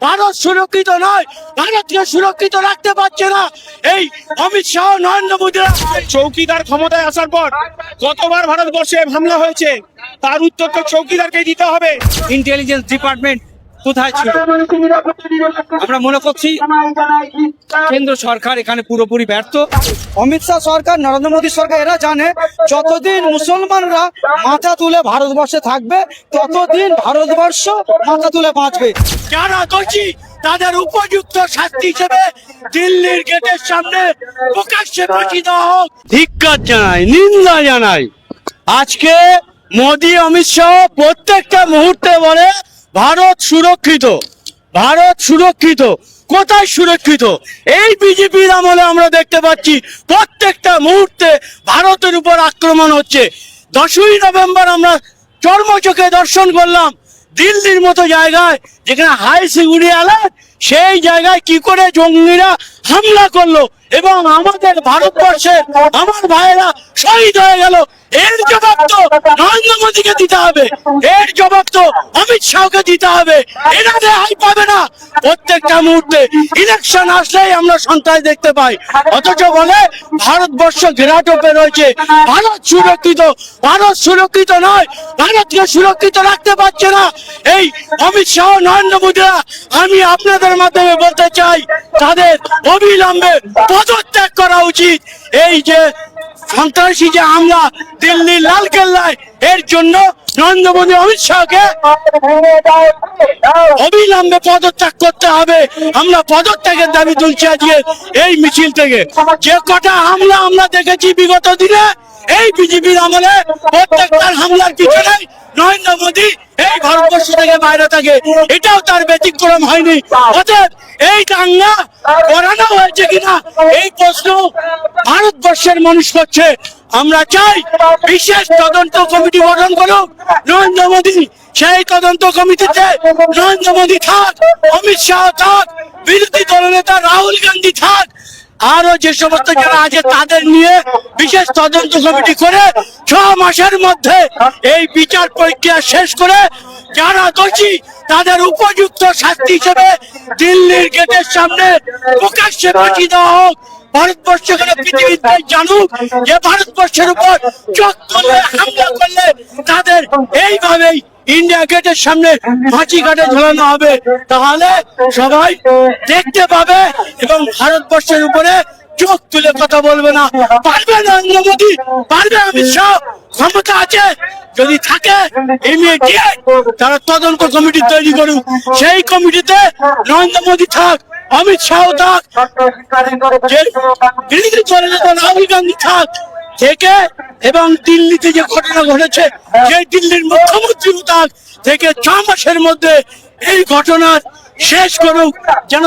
ভারত সুরক্ষিত নয়, ভারতকে সুরক্ষিত রাখতে পারছে না এই অমিত শাহ, নরেন্দ্র মোদীরা। চৌকিদার ক্ষমতায় আসার পর কতবার ভারতবর্ষে হামলা হয়েছে, তার উত্তর তো চৌকিদারকে দিতে হবে। ইন্টেলিজেন্স ডিপার্টমেন্ট কোথায় ছিল? আমরা মনে করছি কেন্দ্র সরকার এখানে পুরোপুরি ব্যর্থ। অমিত শাহ সরকার, নরেন্দ্র মোদী সরকার এরা জানে যতদিন মুসলমানরা মাথা তুলে ভারতবর্ষে থাকবে ততদিন ভারতবর্ষ মাথা তুলে বাঁচবে। যারা দোষী তাদের উপযুক্ত শাস্তি হিসেবে দিল্লির গেটের সামনে প্রকাশ্যে ফাঁসি দেওয়া হোক। ধিক্কার জানাই, নিন্দা জানাই। আজকে মোদী, অমিত শাহ প্রত্যেকটা মুহূর্তে বলে ভারত সুরক্ষিত, ভারত সুরক্ষিত। কোথায় সুরক্ষিত? এই বিজেপির আমলে আমরা দেখতে পাচ্ছি প্রত্যেকটা মুহূর্তে ভারতের উপর আক্রমণ হচ্ছে। 10ই নভেম্বর আমরা চর্মচোখে দর্শন করলাম দিল্লির মতো জায়গায় যেখানে হাই সিকিউরিটি অ্যালার্ট, সেই জায়গায় কি করে জঙ্গিরা হামলা করলো এবং আমাদের ভারতবর্ষের আমার ভাইয়েরা শহীদ হয়ে গেল। এর জবাব তো নরেন্দ্র মোদীকে দিতে হবে, এর জবাব তো অমিত শাহকে দিতে হবে। এরা রেহাই পাবে না। প্রত্যেকটা মুহূর্তে ইলেকশন আসলেই আমরা সন্ত্রাস দেখতে পাই, অথচ বলে ভারতবর্ষ ঘেরাটোপে রয়েছে, ভারত সুরক্ষিত। ভারত সুরক্ষিত নয়, ভারতকে সুরক্ষিত রাখতে পারছে না এই অমিত শাহ, নরেন্দ্র মোদীরা। আমি আপনাদের মাধ্যমে বলতে চাই তাদের অবিলম্বে পদত্যাগ করা উচিত। এই যে সন্ত্রাসী যে হামলা দিল্লির লালকেল্লায়, এর জন্য নরেন্দ্র মোদী, অমিত শাহকে অবিলম্বে পদত্যাগ করতে হবে। আমরা পদত্যাগের দাবি তুলছি আজকে এই মিছিল থেকে। যে কটা হামলা আমরা দেখেছি বিগত দিনে এই বিজেপির আমলে, প্রত্যেকটার হামলার পিছনে নরেন্দ্র মোদী এই ভারতবর্ষ থেকে বাইরে থাকে, এটাও তার ব্যতিক্রম হয়নি। অতএব এই দাঙ্গা করানো হয়েছে কিনা এই প্রশ্ন ভারতবর্ষের মানুষ করছে। আমরা চাই বিশেষ তদন্ত কমিটি গঠন করুক নরেন্দ্র মোদী। সেই তদন্ত কমিটিতে নরেন্দ্র মোদী থাক, অমিত শাহ থাক, বিরোধী দলনেতা রাহুল গান্ধী থাক, আরো যে সমস্ত যারা আছে তাদের নিয়ে বিশেষ তদন্ত কমিটি করে 6 মাসের মধ্যে এই বিচার প্রক্রিয়া শেষ করে যারা দোষী তাদের উপযুক্ত শাস্তি হিসেবে দিল্লির গেটের সামনে প্রকাশ্যে ফাঁসি দেওয়া হোক। ভারতবর্ষ পৃথিবীতে জানুক যে ভারতবর্ষের উপর চোখ তুলে হামলা করলে তাদের এইভাবেই ইন্ডিয়া গেটের সামনে ফাঁসি কাটে ঝোলানো হবে। তাহলে সবাই দেখতে পাবে এবং ভারতবর্ষের উপরে চোখ তুলে কথা বলবে না। পারবে নরেন্দ্র মোদী, পারবে অমিত শাহ, ক্ষমতা আছে যদি থাকে ইমিডিয়েট তারা তদন্ত কমিটি তৈরি করুক। সেই কমিটিতে নরেন্দ্র মোদী থাক, অমিত শাহ থাক, বিরোধী দলনেতা রাহুল গান্ধী থাক থেকে, এবং দিল্লিতে যে ঘটনা ঘটেছে সেই দিল্লির মুখ্যমন্ত্রী থাক থেকে 6 মাসের মধ্যে এই ঘটনার শেষ করুক, যেন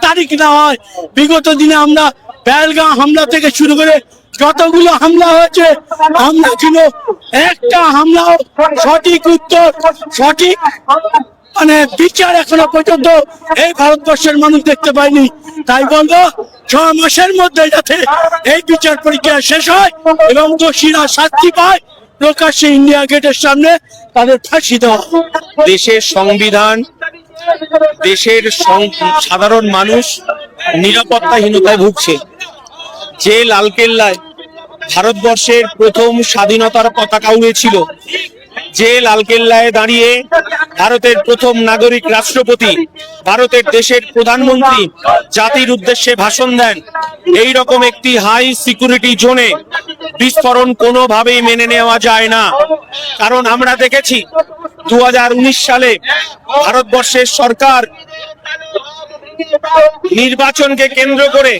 তারিখ না হয়। বিগত দিনে আমরা পেহেলগাঁও হামলা থেকে শুরু করে যতগুলো হামলা হয়েছে, আমরা ছিল একটা হামলাও সঠিক উত্তর, সঠিক বিচার এখনো পর্যন্ত এই ভারতবর্ষের মানুষ দেখতে পায়নি। তাই বলবো 6 মাসের মধ্যে যাতে এই বিচার প্রক্রিয়া শেষ হয় এবং দোষীরা শাস্তি পায়, প্রকাশ্যে ইন্ডিয়া গেটের সামনে তাদের ফাঁসি দেওয়া। দেশের সংবিধান, দেশের সাধারণ মানুষ নিরাপত্তাহীনতায় ভুগছে। যে লালকেল্লায় ভারতবর্ষের প্রথম স্বাধীনতার পতাকা উড়েছিল, যে লালকেল্লায় দাঁড়িয়ে ভারতের প্রথম নাগরিক রাষ্ট্রপতি, ভারতের দেশের প্রধানমন্ত্রী জাতির উদ্দেশ্যে ভাষণ দেন, এই রকম একটি হাই সিকিউরিটি জোনে বিস্ফোরণ কোনোভাবেই মেনে নেওয়া যায় না। কারণ আমরা দেখেছি 2019 সালে ভারতবর্ষের সরকার নির্বাচনকে কেন্দ্র করে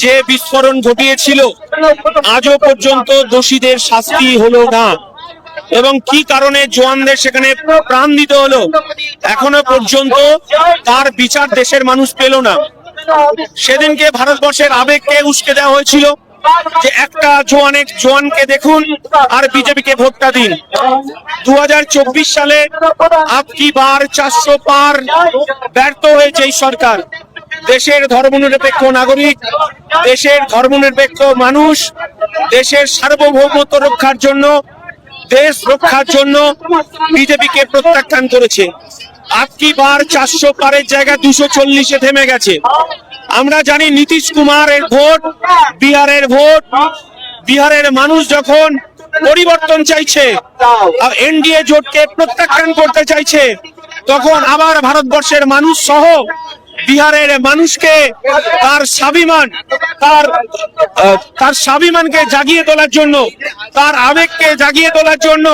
যে বিস্ফোরণ ঘটিয়েছিল, আজও পর্যন্ত দোষীদের শাস্তি হলো না। এবং কি কারণে জওয়ানদের সেখানে প্রাণ দিতে হলো, এখনো পর্যন্ত তার বিচার দেশের মানুষ পেল না। সেদিনকে ভারতবর্ষের আবেগকে উস্কে দেওয়া হয়েছিল যে একটা জওয়ানকে দেখুন আর বিজেপিকে ভোটটা দিন। 2024 সালে আপকি বার 400 পার ব্যর্থ হয়েছে এই সরকার। দেশের ধর্মনিরপেক্ষ নাগরিক, দেশের ধর্মনিরপেক্ষ মানুষ, দেশের সার্বভৌমত্ব রক্ষার জন্য, দেশ রক্ষার জন্য বিজেপিকে প্রত্যাখ্যান করেছে। আজকি বার 400 পারের জায়গায় 240-এ থেমে গেছে। আমরা জানি নীতিশ কুমারের ভোট, বিহারের ভোট, বিহারের মানুষ যখন পরিবর্তন চাইছে, এনডিএ জোটকে প্রত্যাখ্যান করতে চাইছে, তখন আবার ভারতবর্ষের মানুষ সহ বিহারের মানুষকে তার স্বাভিমানকে জাগিয়ে তোলার জন্য, তার আবেগকে জাগিয়ে তোলার জন্য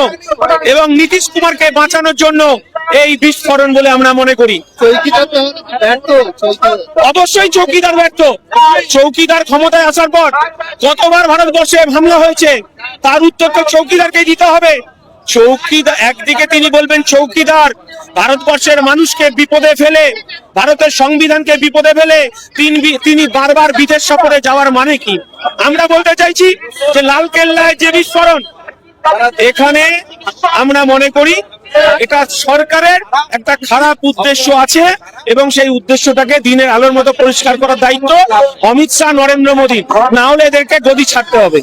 এবং নীতিশ কুমারকে বাঁচানোর জন্য এই বিস্ফোরণ বলে আমরা মনে করি। অবশ্যই চৌকিদার ব্যর্থ। চৌকিদার ক্ষমতায় আসার পর কতবার ভারতবর্ষে হামলা হয়েছে, তার উত্তর তো চৌকিদারকে দিতে হবে। চৌকিদার একদিকে তিনি বলবেন চৌকিদার ভারতবর্ষের মানুষকে বিপদে ফেলে, ভারতের সংবিধানকে বিপদে ফেলে তিনি বারবার বিদেশ সফরে যাওয়ার মানে কি? আমরা বলতে চাইছি যে লালকেল্লায় যে বিস্ফোরণ, এখানে আমরা মনে করি এটা সরকারের একটা খারাপ উদ্দেশ্য আছে এবং সেই উদ্দেশ্যটাকে দিনের আলোর মতো পরিষ্কার করার দায়িত্ব অমিত শাহ, নরেন্দ্র মোদী, না হলে এদেরকে গদি ছাড়তে হবে।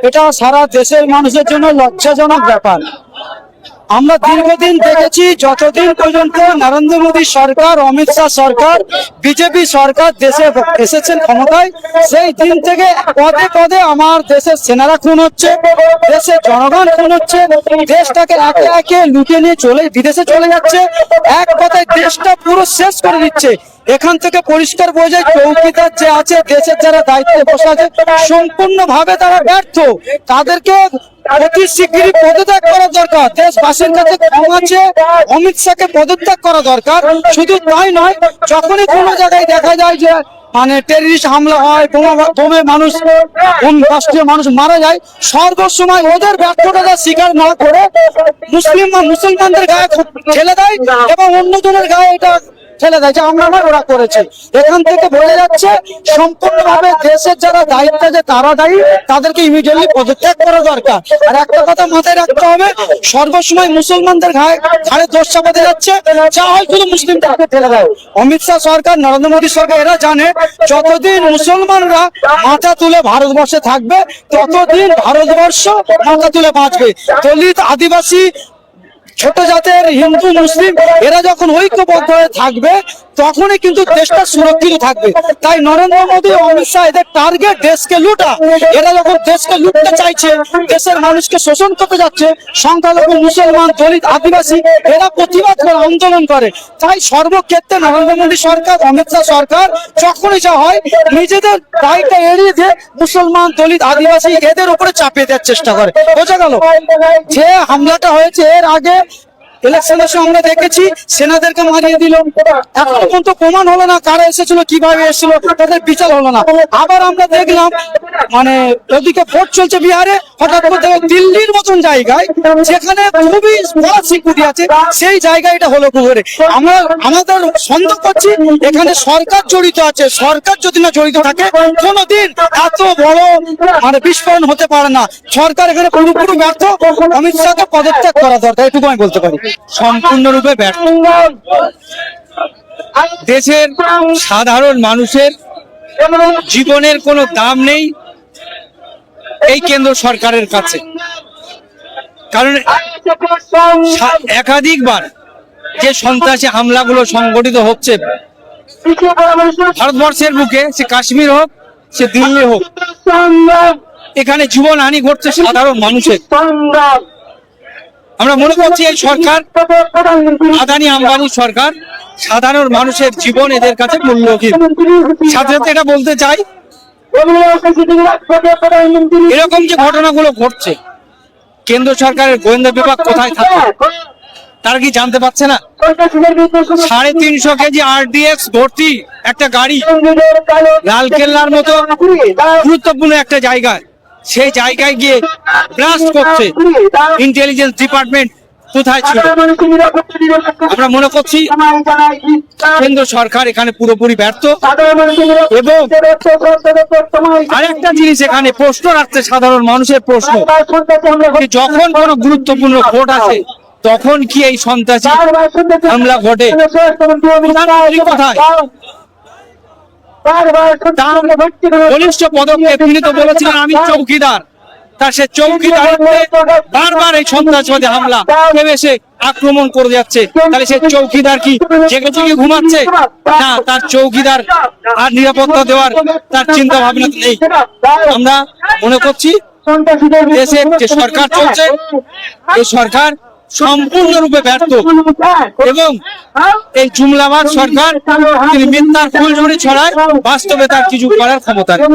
এটা সারা দেশের মানুষের জন্য লজ্জাজনক ব্যাপার। আমরা দীর্ঘদিন দেখেছি, যতদিন পর্যন্ত নরেন্দ্র মোদী সরকার, অমিত শাহ সরকার, বিজেপি সরকার দেশে এসেছেন ক্ষমতায়, সেই দিন থেকে পদে পদে আমার দেশের সেনারা খুন হচ্ছে, দেশের জনগণ খুন হচ্ছে, দেশটাকে একে একে লুটিয়ে নিয়ে বিদেশে চলে যাচ্ছে। এক কথায় দেশটা পুরো শেষ করে দিচ্ছে। এখান থেকে পরিষ্কার বোঝা যায় চৌকিদার যে আছে, দেশের যারা দায়িত্বে বসে আছে, সম্পূর্ণভাবে তারা ব্যর্থ। তাদেরকে অতি শীঘ্রই পদত্যাগ করা দরকার। দেশবাসীর কাছে ক্ষমা চেয়ে অমিত শাহকে পদত্যাগ করা দরকার। শুধু তাই নয়, যখনই কোনো জায়গায় দেখা যায় যে টেররিস্ট হামলা হয়, বোমে মানুষ, রাষ্ট্রীয় মানুষ মারা যায়, সর্বসময় ওদের ব্যর্থতা স্বীকার না করে মুসলমানদের গায়ে ঠেলে দেয় এবং অন্যজনের গায়ে এটা ঠেলে দেয় যে আমরা ওরা করেছে। এখান থেকে বোঝা যাচ্ছে সম্পূর্ণভাবে দেশের যারা দায়িত্ব আছে তারা দায়ী, তাদেরকে ইমিডিয়েটলি পদত্যাগ করা দরকার। আর একটা কথা মাথায় রাখতে হবে, সর্বসময় মুসলমানদের ঘাড়ে দোষ চাপাতে যাচ্ছে, যা হয় শুধু মুসলিমদেরকে ঠেলে দেয়। অমিত শাহ সরকার, নরেন্দ্র মোদী সরকার এরা জানে যতদিন মুসলমানরা মাথা তুলে ভারতবর্ষে থাকবে, ততদিন ভারতবর্ষ মাথা তুলে বাঁচবে। দলিত, আদিবাসী, ছোট জাতের, হিন্দু, মুসলিম এরা যখন ঐক্যবদ্ধ হয়ে থাকবে, তখনই কিন্তু দেশটা সুরক্ষিত থাকবে। তাই নরেন্দ্র মোদী, অমিত শাহ এদের টার্গেট দেশকে লুটা। এরা যখন দেশকে লুটতে চাইছে, দেশের মানুষকে শোষণ করতে যাচ্ছে, সংখ্যালঘু, মুসলমান, দলিত, আদিবাসী এরা প্রতিবাদ করে, আন্দোলন করে। তাই সর্বক্ষেত্রে নরেন্দ্র মোদী সরকার, অমিত শাহ সরকার যখনই যা হয়, নিজেদের দায়িত্ব এড়িয়ে দিয়ে মুসলমান, দলিত, আদিবাসী এদের উপরে চাপিয়ে দেওয়ার চেষ্টা করে। বোঝা গেল যে হামলাটা হয়েছে এর আগে ইলেকশনের সময় আমরা দেখেছি সেনাদেরকে মারিয়ে দিল। এখন পর্যন্ত প্রমাণ হলো না কারা এসেছিল, কিভাবে এসেছিল, তাদের বিচার হলো না। আবার আমরা দেখলাম ওদিকে ভোট চলছে বিহারে, হঠাৎ করে দিল্লির মতন জায়গায় যেখানে খুবই বড় সিকিউরিটি আছে, সেই জায়গায় এটা হলো করে। আমরা আমাদের সন্দেহ করছি এখানে সরকার জড়িত আছে। সরকার যদি না জড়িত থাকে, কোনোদিন এত বড় বিস্ফোরণ হতে পারে না। সরকার এখানে পুরোপুরি ব্যর্থ। অমিত শাহকে পদত্যাগ করা দরকার, এটুকু আমি বলতে পারি। সম্পূর্ণরূপে ব্যর্থ। দেশের সাধারণ মানুষের জীবনের কোনো দাম নেই এই কেন্দ্র সরকারের কাছে। কারণ একাধিকবার যে সন্ত্রাসী হামলাগুলো সংগঠিত হচ্ছে ভারতবর্ষের বুকে, সে কাশ্মীর হোক, সে দিল্লি হোক, এখানে জীবনহানি ঘটছে সাধারণ মানুষের। আমরা মনে করছি এই সরকার, আদানি আম্বানি সরকার, সাধারণ মানুষের জীবন এদের কাছে মূল্যহীন। সাথে সাথে এটা বলতে চাই, এরকম যে ঘটনাগুলো ঘটছে, কেন্দ্র সরকারের গোয়েন্দা বিভাগ কোথায় থাকে তারা কি জানতে পারছে না? 350 কেজি RDX ভর্তি একটা গাড়ি লালকেল্লার মতো গুরুত্বপূর্ণ একটা জায়গায়, সেই জায়গায় গিয়ে ব্লাস্ট করছে। ইন্টেলিজেন্স ডিপার্টমেন্ট কোথায় ছিল? আমরা মনে করছি কেন্দ্র সরকার এখানে পুরোপুরি ব্যর্থ। এবং আরেকটা জিনিস এখানে প্রশ্ন রাখছে সাধারণ মানুষের প্রশ্ন, যখন কোনো গুরুত্বপূর্ণ ভোট আসে তখন কি এই সন্ত্রাসী হামলা ঘটে? কোথায় বলিষ্ঠ পদক্ষেপ? তিনি তো বলেছিলেন আমি চৌকিদার, তার সে চৌকিদারিত্বে বারবার এই সন্ত্রাসবাদী হামলা কেউ এসে আক্রমণ করে যাচ্ছে, তাহলে সে চৌকিদার কি জেগে জেগে ঘুমাচ্ছে? না, তার চৌকিদার আর নিরাপত্তা দেওয়ার তার চিন্তা ভাবনা নেই। আমরা মনে করছি দেশের যে সরকার চলছে এই সরকার সম্পূর্ণরূপে ব্যর্থ এবং এই জুমলাবাদ সরকার তিনি মিথ্যার ফুলঝুরি ছড়ায়, বাস্তবে তার কিছু করার ক্ষমতা নেই।